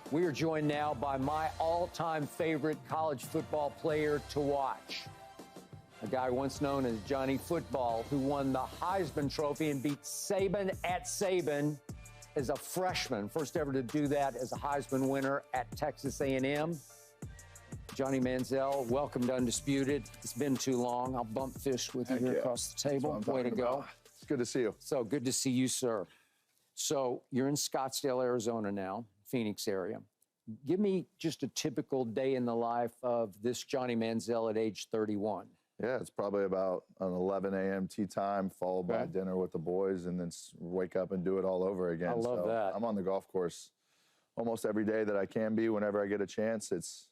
We are joined now by my all-time favorite college football player to watch. A guy once known as Johnny Football, who won the Heisman Trophy and beat Saban at Saban as a freshman. First ever to do that as a Heisman winner at Texas A&M. Johnny Manziel, welcome to Undisputed. It's been too long. I'll bump fish with you here across the table. Way to go. It's good to see you. So good to see you, sir. So you're in Scottsdale, Arizona now, Phoenix area. Give me just a typical day in the life of this Johnny Manziel at age 31. Yeah, it's probably about an 11 a.m. tea time, followed by dinner with the boys, and then wake up and do it all over again. I love that. I'm on the golf course almost every day that I can be whenever I get a chance. It's,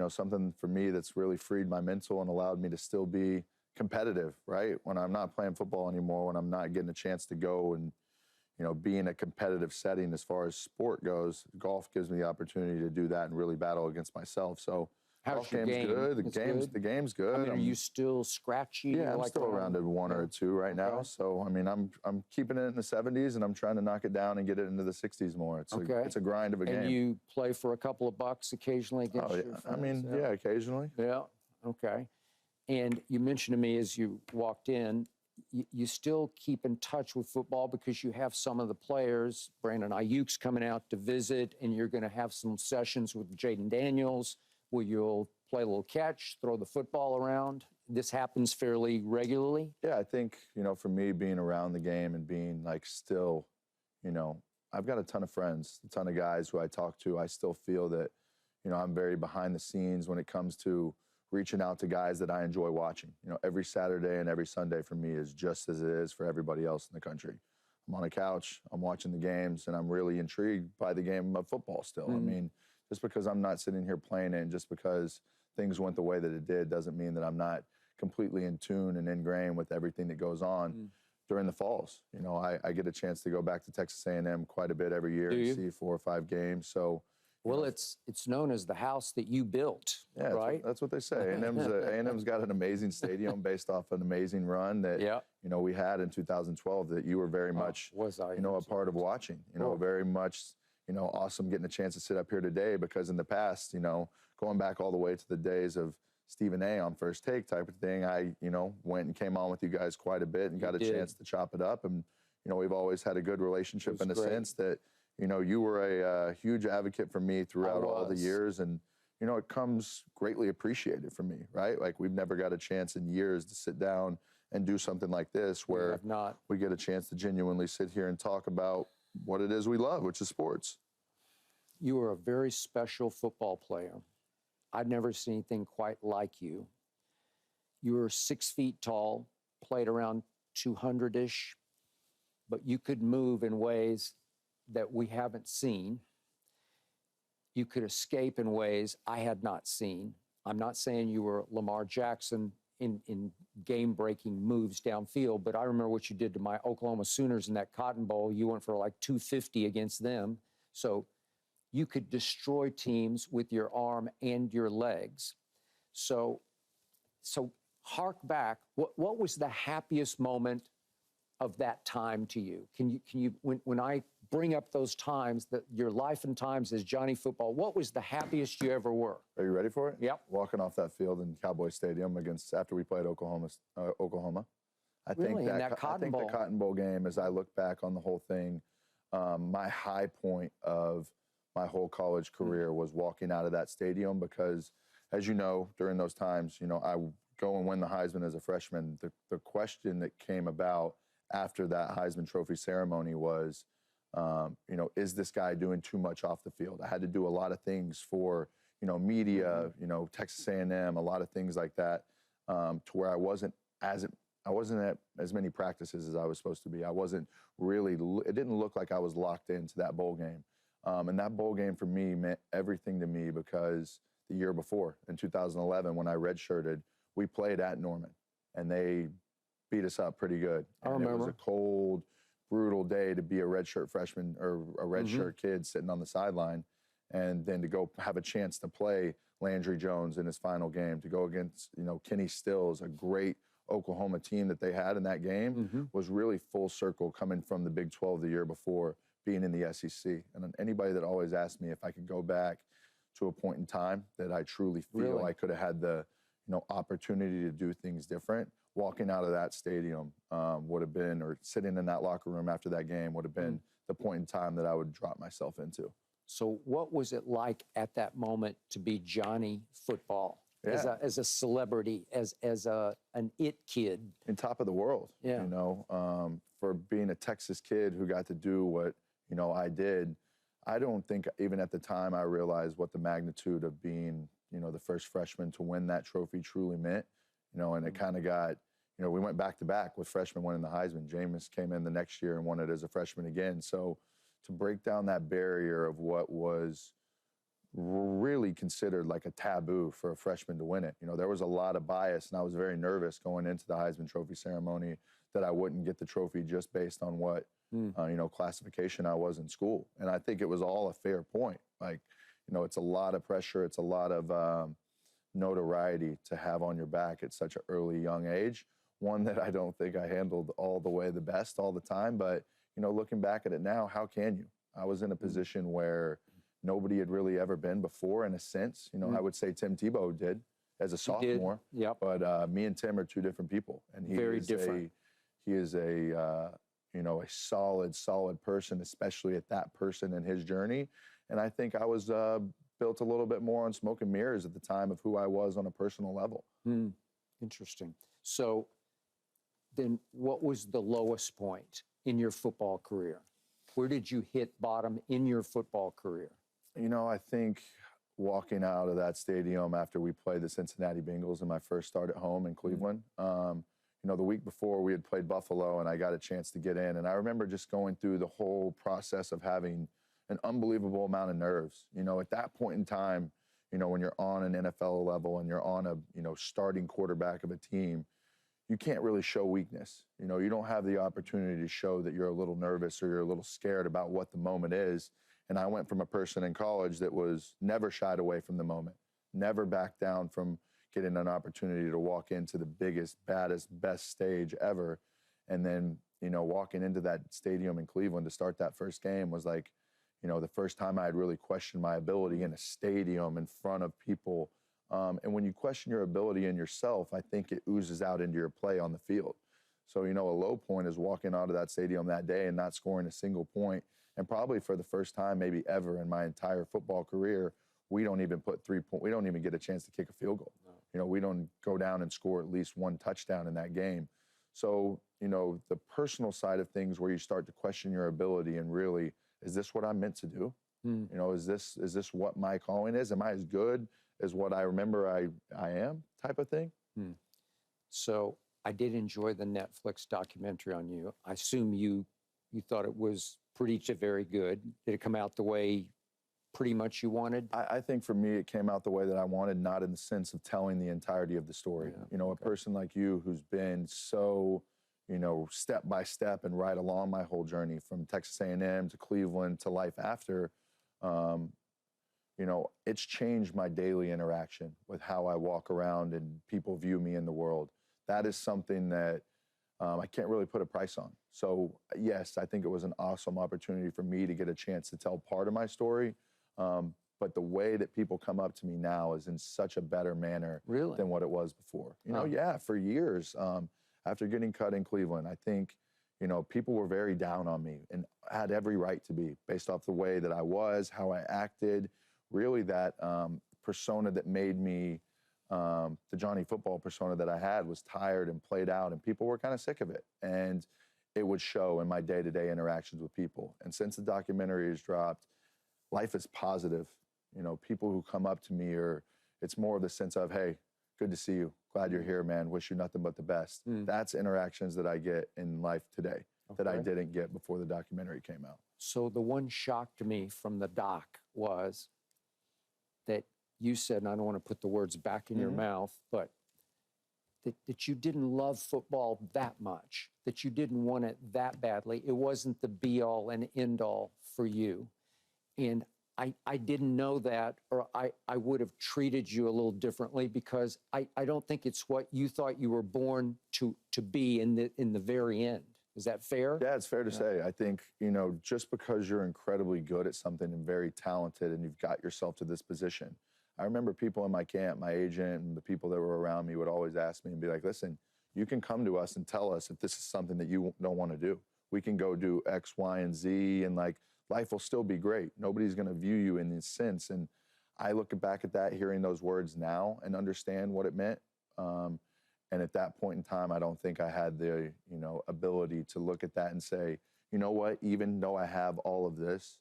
something for me that's really freed my mental and allowed me to still be competitive, right? When I'm not playing football anymore, when I'm not getting a chance to go and, be in a competitive setting as far as sport goes, golf gives me the opportunity to do that and really battle against myself. So how's your game? Good. The game's good. I mean, are you still scratchy? Yeah, I'm still around at one or two right now. So, I mean, I'm keeping it in the 70s, and I'm trying to knock it down and get it into the 60s more. It's a grind of a game. And you play for a couple of bucks occasionally against your friends? I mean, yeah, occasionally. Yeah, okay. And you mentioned to me as you walked in, you still keep in touch with football because you have some of the players. Brandon Ayuk's coming out to visit, and you're going to have some sessions with Jayden Daniels where you'll play a little catch, throw the football around. This happens fairly regularly? Yeah, I think, for me, being around the game and being, still, I've got a ton of friends, a ton of guys who I talk to. I still feel that, I'm very behind the scenes when it comes to reaching out to guys that I enjoy watching. Every Saturday and every Sunday for me is just as it is for everybody else in the country. I'm on a couch, I'm watching the games, and I'm really intrigued by the game of football still. I mean, just because I'm not sitting here playing it and just because things went the way that it did doesn't mean that I'm not completely in tune and ingrained with everything that goes on during the falls. I get a chance to go back to Texas A&M quite a bit every year and see 4 or 5 games. So, well, it's known as the house that you built, right? That's what they say. A&M's got an amazing stadium based off an amazing run that we had in 2012 that you were very much a part of watching. Very much awesome getting a chance to sit up here today because in the past, going back all the way to the days of Stephen A. on First Take type of thing, I went and came on with you guys quite a bit and got a chance to chop it up, and we've always had a good relationship in the sense that. You were a huge advocate for me throughout all the years, and, it comes greatly appreciated from me, right? Like, we've never got a chance in years to sit down and do something like this where we get a chance to genuinely sit here and talk about what it is we love, which is sports. You are a very special football player. I'd never seen anything quite like you. You were 6 feet tall, played around 200-ish, but you could move in ways that we haven't seen. You could escape in ways I had not seen. I'm not saying you were Lamar Jackson in game-breaking moves downfield, but I remember what you did to my Oklahoma Sooners in that Cotton Bowl. You went for like 250 against them. So you could destroy teams with your arm and your legs. So hark back. What was the happiest moment of that time to you? Can you when I bring up those times, that your life and times as Johnny Football, what was the happiest you ever were? Are you ready for it? Yep. Walking off that field in Cowboy Stadium after we played Oklahoma. I think the Cotton Bowl game, as I look back on the whole thing, my high point of my whole college career was walking out of that stadium because, as you know, during those times, I go and win the Heisman as a freshman. The question that came about after that Heisman Trophy ceremony was, is this guy doing too much off the field? I had to do a lot of things for, media, Texas A&M, a lot of things like that, to where I wasn't at as many practices as I was supposed to be. It didn't look like I was locked into that bowl game. And that bowl game for me meant everything to me because the year before, in 2011, when I redshirted, we played at Norman, and they beat us up pretty good. I remember. It was a cold, brutal day to be a redshirt freshman or a redshirt kid sitting on the sideline, and then to go have a chance to play Landry Jones in his final game, to go against, Kenny Stills, a great Oklahoma team that they had in that game, was really full circle coming from the Big 12 the year before, being in the SEC. And anybody that always asks me if I could go back to a point in time that I truly feel I could have had the opportunity to do things different, walking out of that stadium would have been, or sitting in that locker room after that game would have been the point in time that I would drop myself into. So what was it like at that moment to be Johnny Football? Yeah. As a celebrity, as an it kid, in top of the world. Yeah. For being a Texas kid who got to do what I did. I don't think even at the time I realized what the magnitude of being the first freshman to win that trophy truly meant. And it kind of got we went back to back with freshmen winning the Heisman. Jameis came in the next year and won it as a freshman again. So to break down that barrier of what was really considered like a taboo for a freshman to win it. There was a lot of bias, and I was very nervous going into the Heisman Trophy ceremony that I wouldn't get the trophy just based on what, classification I was in school. And I think it was all a fair point. Like, it's a lot of pressure. It's a lot of notoriety to have on your back at such an early, young age. One that I don't think I handled all the way the best all the time. But, looking back at it now, how can you? I was in a position where nobody had really ever been before, in a sense. I would say Tim Tebow did as a sophomore. Yep. But me and Tim are two different people, and he very different. He is a solid person, especially at that person in his journey. And I think I was built a little bit more on smoke and mirrors at the time of who I was on a personal level. Interesting. So then, what was the lowest point in your football career? Where did you hit bottom in your football career? I think walking out of that stadium after we played the Cincinnati Bengals in my first start at home in Cleveland, the week before we had played Buffalo and I got a chance to get in. And I remember just going through the whole process of having an unbelievable amount of nerves. At that point in time, when you're on an NFL level and you're on a, starting quarterback of a team, you can't really show weakness. You don't have the opportunity to show that you're a little nervous or you're a little scared about what the moment is. And I went from a person in college that was never shied away from the moment, never backed down from getting an opportunity to walk into the biggest, baddest, best stage ever. And then, walking into that stadium in Cleveland to start that first game was like, the first time I had really questioned my ability in a stadium in front of people. And when you question your ability in yourself, I think it oozes out into your play on the field. So, a low point is walking out of that stadium that day and not scoring a single point. And probably for the first time, maybe ever in my entire football career, we don't even put 3 points. We don't even get a chance to kick a field goal. No. We don't go down and score at least one touchdown in that game. So, the personal side of things where you start to question your ability and really, is this what I'm meant to do? Is this what my calling is? Am I as good as what I remember I am, type of thing? So I did enjoy the Netflix documentary on you. I assume you thought it was pretty to very good. Did it come out the way pretty much you wanted? I think for me, it came out the way that I wanted, not in the sense of telling the entirety of the story. Yeah, a person like you who's been so, step by step and right along my whole journey from Texas A&M to Cleveland to life after, it's changed my daily interaction with how I walk around and people view me in the world. That is something that I can't really put a price on. So yes, I think it was an awesome opportunity for me to get a chance to tell part of my story. But the way that people come up to me now is in such a better manner than what it was before. For years, after getting cut in Cleveland, I think, people were very down on me and had every right to be based off the way that I was, how I acted, really that persona that made me the Johnny Football persona that I had was tired and played out, and people were kind of sick of it. And it would show in my day-to-day interactions with people. And since the documentary has dropped, life is positive. People who come up to me it's more of the sense of, hey, good to see you. Glad you're here, man. Wish you nothing but the best. That's interactions that I get in life today that I didn't get before the documentary came out. So the one shock to me from the doc was that you said, and I don't want to put the words back in your mouth, but that you didn't love football that much, that you didn't want it that badly. It wasn't the be-all and end-all for you. And I didn't know that, or I would have treated you a little differently, because I don't think it's what you thought you were born to be in the very end. Is that fair? Yeah, it's fair to say. I think, you know, just because you're incredibly good at something and very talented and you've got yourself to this position. I remember people in my camp, my agent and the people that were around me would always ask me and be like, listen, you can come to us and tell us if this is something that you don't want to do. We can go do X, Y, and Z, and like life will still be great. Nobody's going to view you in this sense. And I look back at that, hearing those words now and understand what it meant. And at that point in time, I don't think I had the, you know, ability to look at that and say, you know what, even though I have all of this,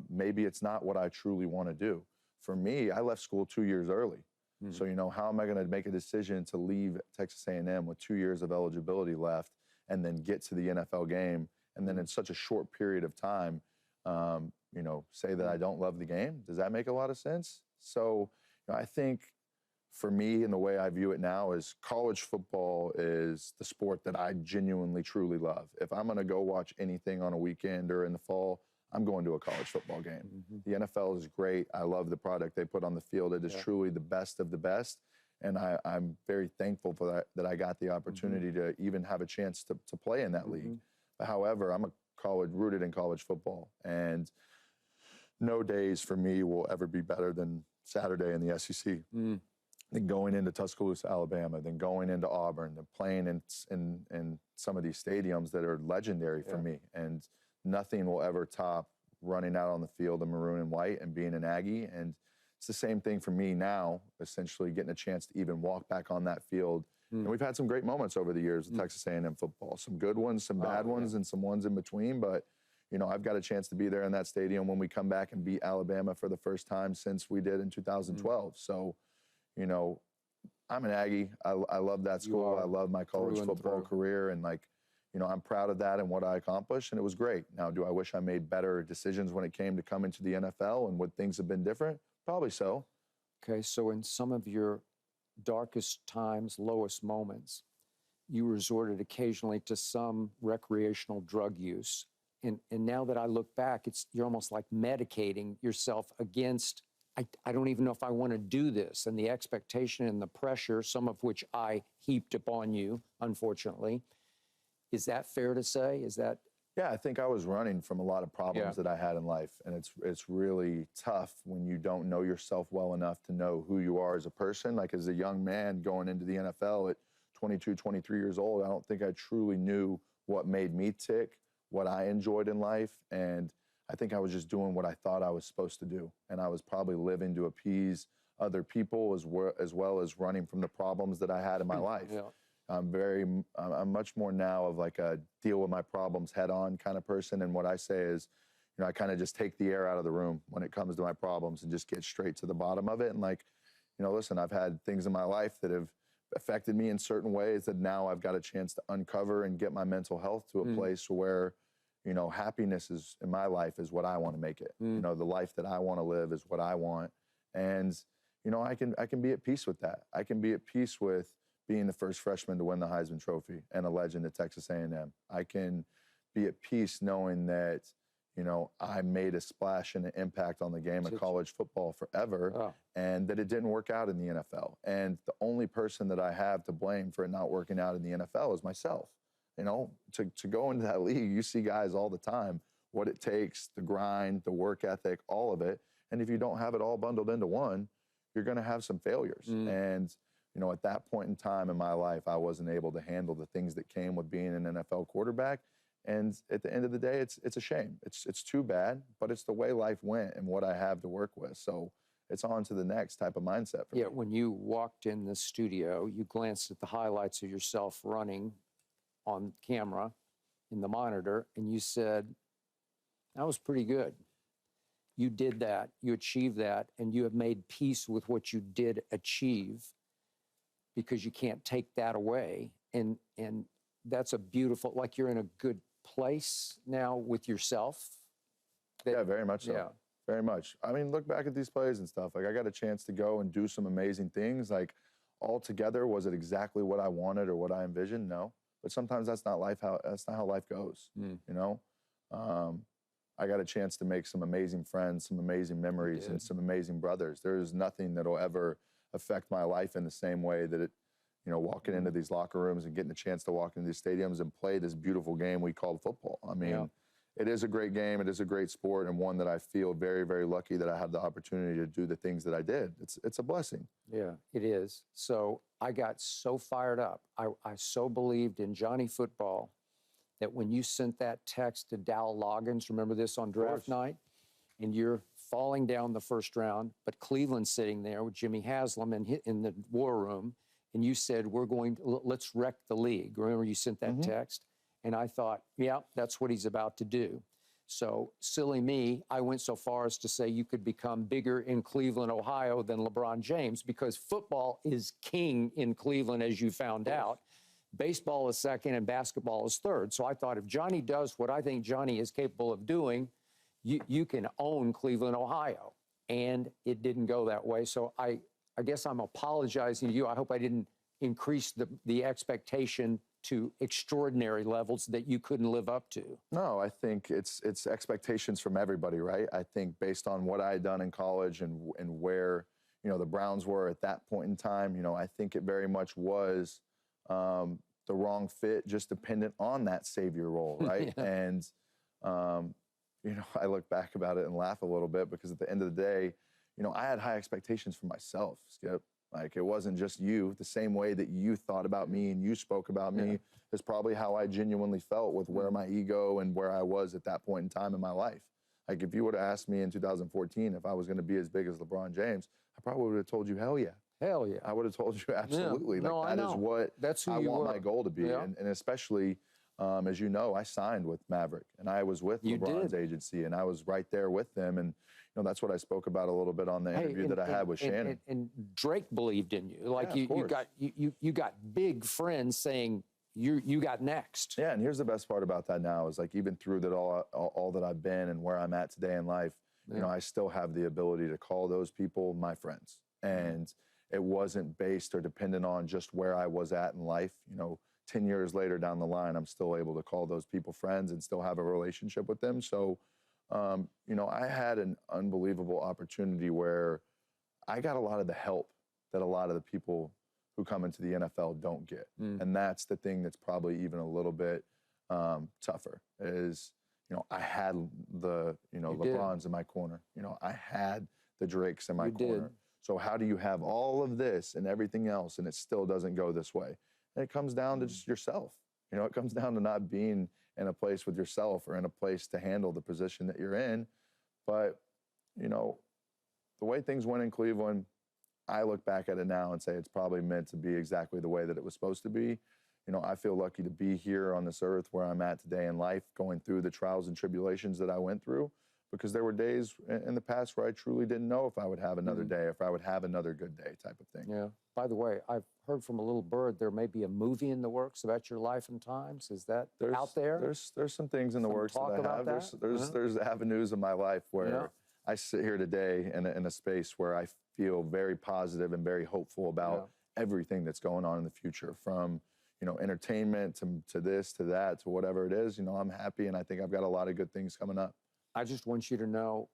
maybe it's not what I truly want to do. For me, I left school 2 years early. Mm-hmm. So, you know, how am I going to make a decision to leave Texas A&M with 2 years of eligibility left and then get to the NFL game and then in such a short period of time, you know, say that I don't love the game? Does that make a lot of sense? So, you know, I think for me and the way I view it now is college football is the sport that I genuinely, truly love. If I'm going to go watch anything on a weekend or in the fall, I'm going to a college football game. Mm-hmm. The NFL is great. I love the product they put on the field. It is truly the best of the best. And I'm very thankful for that I got the opportunity to even have a chance to play in that league. But however, I'm rooted in college football. And no days for me will ever be better than Saturday in the SEC. Then going into Tuscaloosa, Alabama, then going into Auburn, then playing in some of these stadiums that are legendary for me. And nothing will ever top running out on the field in maroon and white and being an Aggie. And it's the same thing for me now, essentially getting a chance to even walk back on that field. And we've had some great moments over the years with Texas A&M football. Some good ones, some bad ones, and some ones in between. But, you know, I've got a chance to be there in that stadium when we come back and beat Alabama for the first time since we did in 2012. So, you know, I'm an Aggie. I love that school. I love my college football career. And, like, you know, I'm proud of that and what I accomplished, and it was great. Now, do I wish I made better decisions when it came to coming to the NFL and would things have been different? Probably so. Okay, so in some of your darkest times, lowest moments, you resorted occasionally to some recreational drug use. And now that I look back, you're almost like medicating yourself against, I don't even know if I want to do this, and the expectation and the pressure, some of which I heaped upon you, unfortunately. Is that fair to say? Is that? Yeah, I think I was running from a lot of problems that I had in life. And it's really tough when you don't know yourself well enough to know who you are as a person. Like, as a young man going into the NFL at 22, 23 years old, I don't think I truly knew what made me tick, what I enjoyed in life. And I think I was just doing what I thought I was supposed to do. And I was probably living to appease other people as well as running from the problems that I had in my life. I'm much more now of like a deal with my problems head on kind of person. And what I say is, you know, I kind of just take the air out of the room when it comes to my problems and just get straight to the bottom of it. And, like, you know, listen, I've had things in my life that have affected me in certain ways that now I've got a chance to uncover and get my mental health to a place where, you know, happiness is in my life is what I want to make it. You know, the life that I want to live is what I want. And, you know, I can be at peace with that. I can be at peace with being the first freshman to win the Heisman Trophy and a legend at Texas A&M. I can be at peace knowing that, you know, I made a splash and an impact on the game of college football forever, and that it didn't work out in the NFL. And the only person that I have to blame for it not working out in the NFL is myself. You know, to go into that league, you see guys all the time, what it takes, the grind, the work ethic, all of it. And if you don't have it all bundled into one, you're going to have some failures. And, you know, at that point in time in my life, I wasn't able to handle the things that came with being an NFL quarterback. And at the end of the day, it's a shame. It's too bad, but it's the way life went and what I have to work with. So it's on to the next type of mindset for me. When you walked in the studio, you glanced at the highlights of yourself running on camera in the monitor, and you said, that was pretty good. You did that, you achieved that, and you have made peace with what you did achieve, because you can't take that away. And that's a beautiful, like, you're in a good place now with yourself. Yeah, very much so. Very much. I mean, look back at these plays and stuff. Like, I got a chance to go and do some amazing things. Like, altogether, was it exactly what I wanted or what I envisioned? No. But sometimes that's not how life goes. You know? I got a chance to make some amazing friends, some amazing memories, and some amazing brothers. There is nothing that'll ever affect my life in the same way that it, walking into these locker rooms and getting a chance to walk into these stadiums and play this beautiful game we called football. I mean, it is a great game. It is a great sport, and one that I feel very, very lucky that I had the opportunity to do the things that I did. It's a blessing. Yeah, it is. So I got so fired up. I so believed in Johnny football that when you sent that text to Dow Loggins, remember this on draft night, and you're falling down the first round, but Cleveland's sitting there with Jimmy Haslam in the war room, and you said, let's wreck the league. Remember you sent that text? And I thought, yeah, that's what he's about to do. So silly me, I went so far as to say you could become bigger in Cleveland, Ohio than LeBron James, because football is king in Cleveland, as you found out. Baseball is second and basketball is third. So I thought if Johnny does what I think Johnny is capable of doing, you can own Cleveland, Ohio. And it didn't go that way. So I guess I'm apologizing to you. I hope I didn't increase the expectation to extraordinary levels that you couldn't live up to. No, I think it's expectations from everybody, right? I think based on what I had done in college and where, the Browns were at that point in time, I think it very much was the wrong fit, just dependent on that savior role, right? And, I look back about it and laugh a little bit because at the end of the day, I had high expectations for myself, Skip. Like, it wasn't just you. The same way that you thought about me and you spoke about me is probably how I genuinely felt with where my ego and where I was at that point in time in my life. Like, if you would have asked me in 2014 if I was going to be as big as LeBron James, I probably would have told you, hell yeah. Hell yeah. I would have told you absolutely. Yeah. Like, that is what I want my goal to be. Yeah. And especially, as you know, I signed with Maverick, and I was with LeBron's agency, and I was right there with them. And that's what I spoke about a little bit on the interview that I had with Shannon. And Drake believed in you. Like, you got big friends saying you got next. Yeah, and here's the best part about that now is, like, even through that all that I've been and where I'm at today in life, I still have the ability to call those people my friends. And it wasn't based or dependent on just where I was at in life. 10 years later down the line, I'm still able to call those people friends and still have a relationship with them. So, I had an unbelievable opportunity where I got a lot of the help that a lot of the people who come into the NFL don't get. And that's the thing that's probably even a little bit tougher is, I had the, LeBrons in my corner. I had the Drakes in my corner. So how do you have all of this and everything else and it still doesn't go this way? And it comes down to just yourself. It comes down to not being in a place with yourself or in a place to handle the position that you're in. But, the way things went in Cleveland, I look back at it now and say it's probably meant to be exactly the way that it was supposed to be. I feel lucky to be here on this earth where I'm at today in life, going through the trials and tribulations that I went through, because there were days in the past where I truly didn't know if I would have another day, if I would have another good day type of thing. Yeah. By the way, I've heard from a little bird there may be a movie in the works about your life and times. Is that out there? There's some things in the works that I have. There's avenues of my life where I sit here today in a space where I feel very positive and very hopeful about everything that's going on in the future, from entertainment to this, to that, to whatever it is. I'm happy, and I think I've got a lot of good things coming up. I just want you to know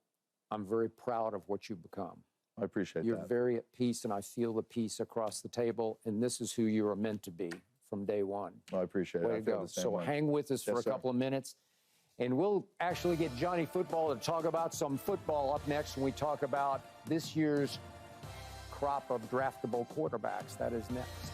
I'm very proud of what you've become. I appreciate that. You're very at peace, and I feel the peace across the table, and this is who you are meant to be from day one. Well, I appreciate it. Way to go. So hang with us for a couple of minutes, and we'll actually get Johnny Football to talk about some football up next when we talk about this year's crop of draftable quarterbacks. That is next.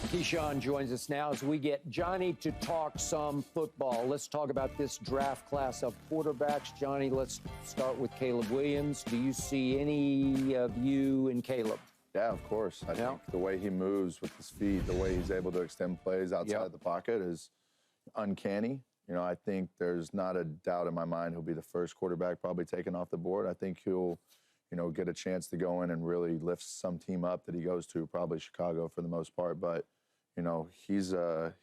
Keyshawn joins us now as we get Johnny to talk some football. Let's talk about this draft class of quarterbacks. Johnny, let's start with Caleb Williams. Do you see any of you in Caleb? Yeah, of course. I think the way he moves with his feet, the way he's able to extend plays outside the pocket is uncanny. I think there's not a doubt in my mind he'll be the first quarterback probably taken off the board. I think he'll get a chance to go in and really lift some team up that he goes to, probably Chicago for the most part. But he's the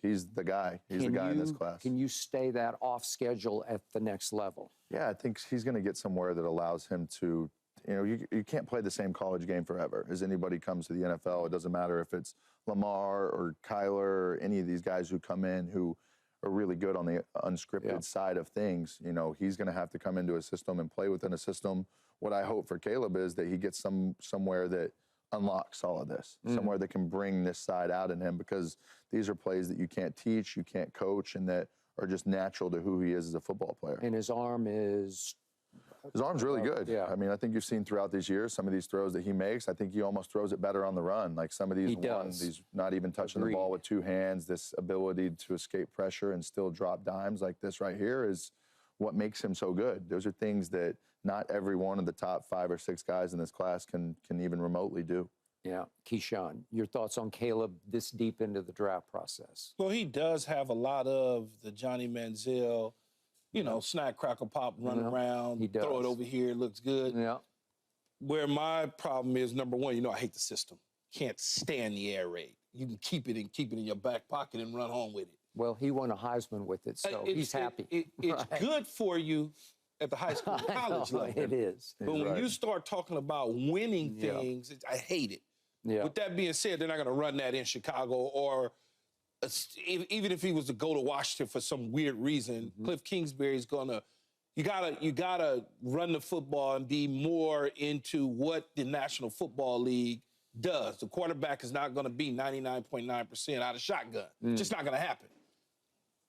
guy. He's the guy in this class. Can you stay that off schedule at the next level? Yeah, I think he's going to get somewhere that allows him to, you can't play the same college game forever. As anybody comes to the NFL, it doesn't matter if it's Lamar or Kyler or any of these guys who come in who are really good on the unscripted side of things. He's going to have to come into a system and play within a system. What I hope for Caleb is that he gets somewhere that unlocks all of this, somewhere that can bring this side out in him, because these are plays that you can't teach, you can't coach, and that are just natural to who he is as a football player. And his arm is... His arm's really good. Yeah. I mean, I think you've seen throughout these years, some of these throws that he makes, I think he almost throws it better on the run. Like some of these ones, he's not even touching the ball with two hands, this ability to escape pressure and still drop dimes like this right here is what makes him so good. Those are things that not every one of the top 5 or 6 guys in this class can even remotely do. Yeah. Keyshawn, your thoughts on Caleb this deep into the draft process? Well, he does have a lot of the Johnny Manziel, you know, snack, crackle, pop, run around, throw it over here, it looks good. Yeah. Where my problem is, number one, you know, I hate the system. Can't stand the air raid. You can keep it in your back pocket and run home with it. Well, he won a Heisman with it, so he's happy. It's good for you at the high school, college level. It is. But when you start talking about winning things, I hate it. Yeah. With that being said, they're not going to run that in Chicago, or even if he was to go to Washington for some weird reason, Cliff Kingsbury's going to, you gotta run the football and be more into what the National Football League does. The quarterback is not going to be 99.9% out of shotgun. Just not going to happen.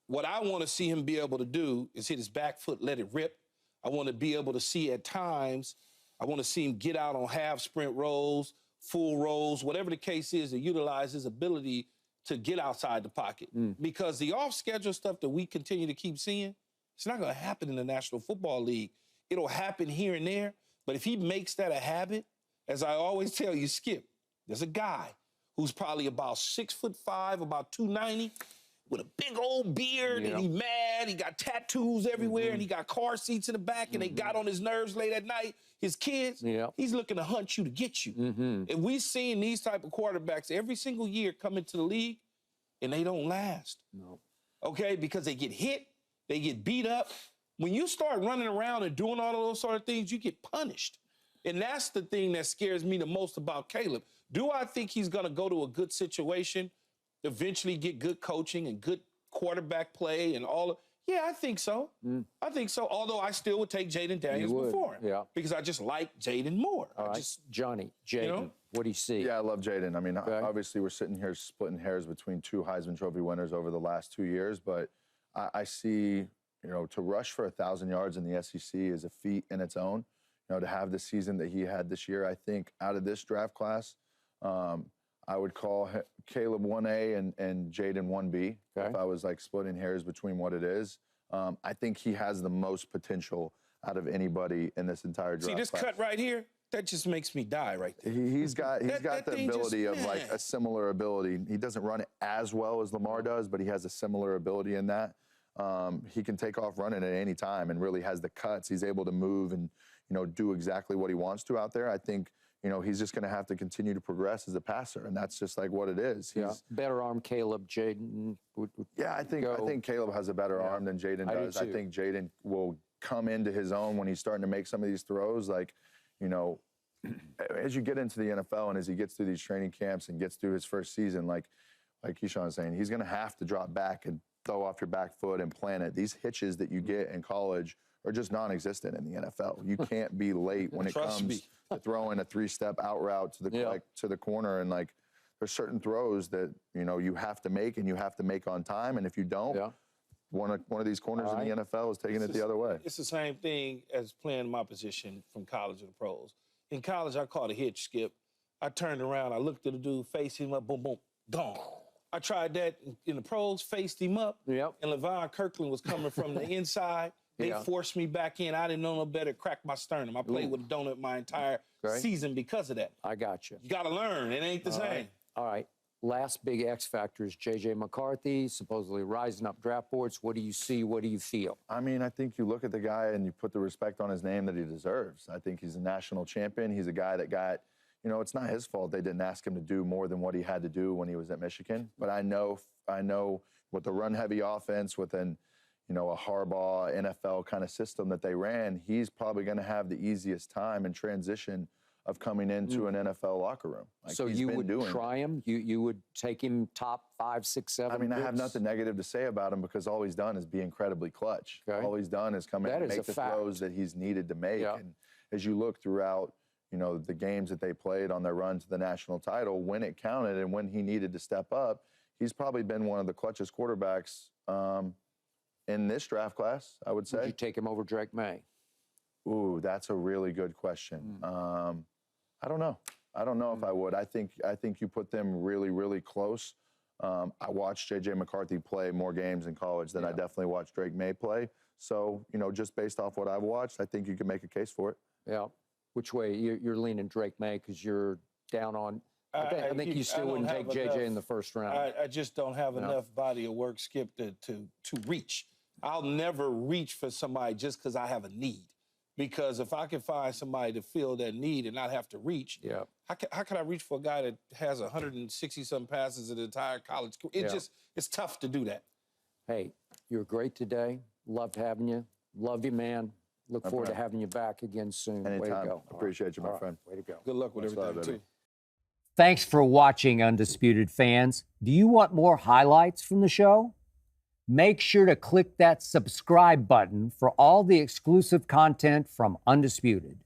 What I want to see him be able to do is hit his back foot, let it rip. I want to be able to see at times, I want to see him get out on half sprint rolls, full rolls, whatever the case is, to utilize his ability to get outside the pocket. Because the off-schedule stuff that we continue to keep seeing, it's not going to happen in the National Football League. It'll happen here and there, but if he makes that a habit, as I always tell you, Skip, there's a guy who's probably about 6'5", about 290, with a big old beard, and he mad, he got tattoos everywhere, and he got car seats in the back, and they got on his nerves late at night. His kids, he's looking to hunt you to get you. And we've seen these type of quarterbacks every single year come into the league, and they don't last. No. Okay, because they get hit, they get beat up. When you start running around and doing all of those sort of things, you get punished. And that's the thing that scares me the most about Caleb. Do I think he's going to go to a good situation, eventually get good coaching and good quarterback play and all of? Yeah, I think so. I think so. Although I still would take Jayden Daniels before him. Yeah. Because I just like Jayden more. All right. Johnny, Jayden, you know? what do you see? Yeah, I love Jayden. I mean, obviously we're sitting here splitting hairs between 2 Heisman Trophy winners over the last 2 years, but I see, you know, to rush for 1,000 yards in the SEC is a feat in its own. You know, to have the season that he had this year, I think out of this draft class, I would call Caleb 1A and Jayden 1B if I was like splitting hairs between what it is. I think he has the most potential out of anybody in this entire draft. See this class. cut right here? That just makes me die right there. He's got the ability of like a similar ability. He doesn't run it as well as Lamar does, but he has a similar ability in that. He can take off running at any time and really has the cuts. He's able to move and, you know, do exactly what he wants to out there. I think, you know, he's just going to have to continue to progress as a passer, and that's just like what it is. He's better arm Caleb, Jayden. I think Caleb has a better arm than Jayden does. I think Jayden will come into his own when he's starting to make some of these throws. Like, you know, as you get into the NFL and as he gets through these training camps and gets through his first season, like Keyshawn is saying, he's going to have to drop back and throw off your back foot and plant it. These hitches that you get in college are just non-existent in the NFL. You can't be late when it comes to throwing a 3-step out route to the to the corner, and like there's certain throws that, you know, you have to make and you have to make on time, and if you don't, one of these corners in the NFL is taking it the other way. It's the same thing as playing my position from college to the pros. In college, I caught a hitch, Skip. I turned around, I looked at the dude, faced him up, boom, boom, gone. I tried that in the pros, faced him up, and LeVon Kirkland was coming from the inside. They forced me back in. I didn't know no better. Cracked my sternum. I played with a donut my entire season because of that. I got you. You got to learn. It ain't the same. All right. Last big X factor is J.J. McCarthy, supposedly rising up draft boards. What do you see? What do you feel? I mean, I think you look at the guy and you put the respect on his name that he deserves. I think he's a national champion. He's a guy that got, you know, it's not his fault they didn't ask him to do more than what he had to do when he was at Michigan. But I know with the run-heavy offense, within, you know, a Harbaugh NFL kind of system that they ran, he's probably going to have the easiest time in transition of coming into an NFL locker room. Like so you would try him? You would take him top 5, 6, 7? I mean, I have nothing negative to say about him because all he's done is be incredibly clutch. All he's done is come in and make the throws that he's needed to make. And as you look throughout, you know, the games that they played on their run to the national title, when it counted and when he needed to step up, he's probably been one of the clutchest quarterbacks in this draft class, I would say. Would you take him over Drake Maye? Ooh, that's a really good question. I don't know. I don't know if I would. I think you put them really, really close. I watched J.J. McCarthy play more games in college than I definitely watched Drake Maye play. So, you know, just based off what I've watched, I think you can make a case for it. Yeah. Which way? You're leaning Drake Maye because you're down on. I think you still wouldn't take JJ in the first round. I just don't have enough body of work, Skip, to reach. I'll never reach for somebody just because I have a need. Because if I can find somebody to fill that need and not have to reach, how can I reach for a guy that has 160-some passes in the entire college career? It's tough to do that. Hey, you're great today. Loved having you. Love you, man. Look forward to having you back again soon. Anytime. Way to go. Appreciate you, my friend. Way to go. Good luck with everything, too. Thanks for watching, Undisputed fans. Do you want more highlights from the show? Make sure to click that subscribe button for all the exclusive content from Undisputed.